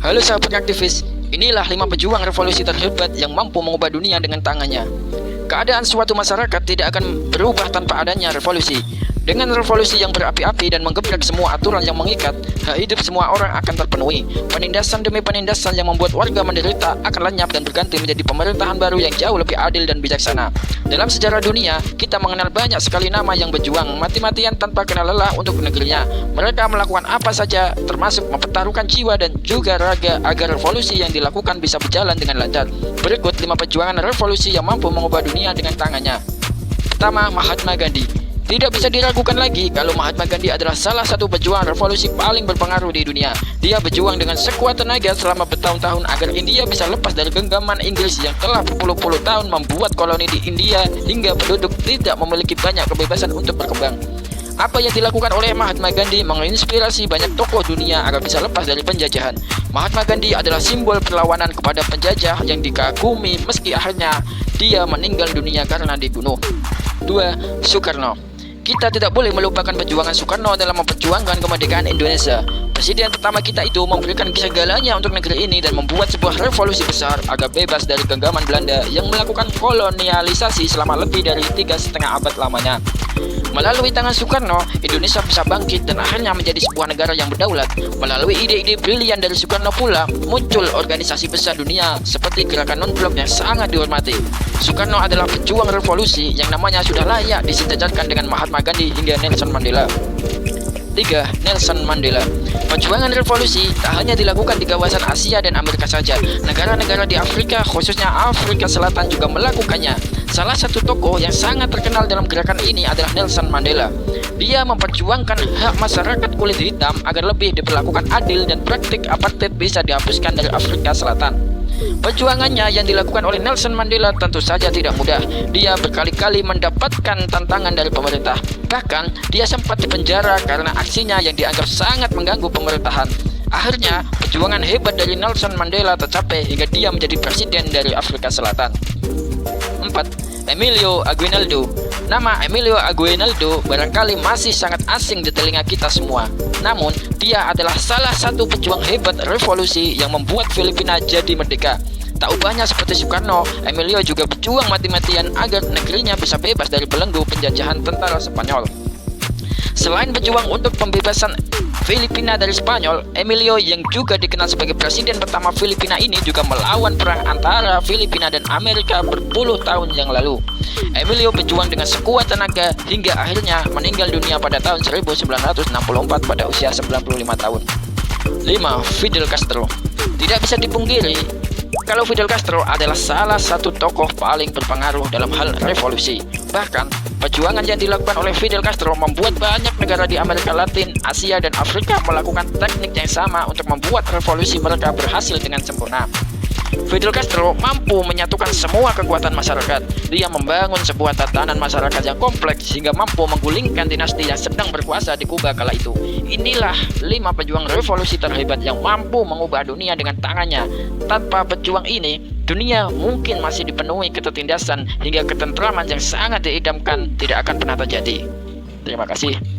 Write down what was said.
Halo sahabat aktivis, inilah 5 pejuang revolusi terhebat yang mampu mengubah dunia dengan tangannya. Keadaan suatu masyarakat tidak akan berubah tanpa adanya revolusi. Dengan revolusi yang berapi-api dan menggebrak semua aturan yang mengikat, hak hidup semua orang akan terpenuhi. Penindasan demi penindasan yang membuat warga menderita akan lenyap dan berganti menjadi pemerintahan baru yang jauh lebih adil dan bijaksana. Dalam sejarah dunia, kita mengenal banyak sekali nama yang berjuang mati-matian tanpa kenal lelah untuk negerinya. Mereka melakukan apa saja, termasuk mempertaruhkan jiwa dan juga raga agar revolusi yang dilakukan bisa berjalan dengan lancar. Berikut 5 perjuangan revolusi yang mampu mengubah dunia dengan tangannya. Pertama, Mahatma Gandhi. Tidak bisa diragukan lagi kalau Mahatma Gandhi adalah salah satu pejuang revolusi paling berpengaruh di dunia. Dia berjuang dengan sekuat tenaga selama bertahun-tahun agar India bisa lepas dari genggaman Inggris yang telah berpuluh-puluh tahun membuat koloni di India hingga penduduk tidak memiliki banyak kebebasan untuk berkembang. Apa yang dilakukan oleh Mahatma Gandhi menginspirasi banyak tokoh dunia agar bisa lepas dari penjajahan. Mahatma Gandhi adalah simbol perlawanan kepada penjajah yang dikagumi meski akhirnya dia meninggal dunia karena dibunuh. 2. Soekarno. Kita tidak boleh melupakan perjuangan Soekarno dalam memperjuangkan kemerdekaan Indonesia. Presiden pertama kita itu memberikan segalanya untuk negeri ini dan membuat sebuah revolusi besar agar bebas dari genggaman Belanda yang melakukan kolonialisasi selama lebih dari 3,5 abad lamanya. Melalui tangan Soekarno, Indonesia bisa bangkit dan akhirnya menjadi sebuah negara yang berdaulat. Melalui ide-ide brilian dari Soekarno pula, muncul organisasi besar dunia seperti Gerakan Non-Blok yang sangat dihormati. Soekarno adalah pejuang revolusi yang namanya sudah layak disejajarkan dengan Mahatma Gandhi hingga Nelson Mandela. 3. Nelson Mandela. Perjuangan revolusi tak hanya dilakukan di kawasan Asia dan Amerika saja. Negara-negara di Afrika, khususnya Afrika Selatan juga melakukannya. Salah satu tokoh yang sangat terkenal dalam gerakan ini adalah Nelson Mandela. Dia memperjuangkan hak masyarakat kulit hitam agar lebih diperlakukan adil dan praktik apartheid bisa dihapuskan dari Afrika Selatan. Perjuangannya yang dilakukan oleh Nelson Mandela tentu saja tidak mudah. Dia berkali-kali mendapatkan tantangan dari pemerintah. Bahkan, dia sempat dipenjara karena aksinya yang dianggap sangat mengganggu pemerintahan. Akhirnya, perjuangan hebat dari Nelson Mandela tercapai hingga dia menjadi presiden dari Afrika Selatan. 4. Emilio Aguinaldo. Nama Emilio Aguinaldo barangkali masih sangat asing di telinga kita semua. Namun, dia adalah salah satu pejuang hebat revolusi yang membuat Filipina jadi merdeka. Tak ubahnya seperti Soekarno, Emilio juga berjuang mati-matian agar negerinya bisa bebas dari belenggu penjajahan tentara Spanyol. Selain berjuang untuk pembebasan Filipina dari Spanyol, Emilio yang juga dikenal sebagai presiden pertama Filipina ini juga melawan perang antara Filipina dan Amerika berpuluh tahun yang lalu. Emilio berjuang dengan sekuat tenaga hingga akhirnya meninggal dunia pada tahun 1964 pada usia 95 tahun. 5. Fidel Castro. Tidak bisa dipungkiri kalau Fidel Castro adalah salah satu tokoh paling berpengaruh dalam hal revolusi. Bahkan, perjuangan yang dilakukan oleh Fidel Castro membuat banyak negara di Amerika Latin, Asia, dan Afrika melakukan teknik yang sama untuk membuat revolusi mereka berhasil dengan sempurna. Fidel Castro mampu menyatukan semua kekuatan masyarakat. Dia membangun sebuah tatanan masyarakat yang kompleks hingga mampu menggulingkan dinasti yang sedang berkuasa di Kuba kala itu. Inilah 5 pejuang revolusi terhebat yang mampu mengubah dunia dengan tangannya. Tanpa pejuang ini, dunia mungkin masih dipenuhi ketertindasan hingga ketentraman yang sangat diidamkan tidak akan pernah terjadi. Terima kasih.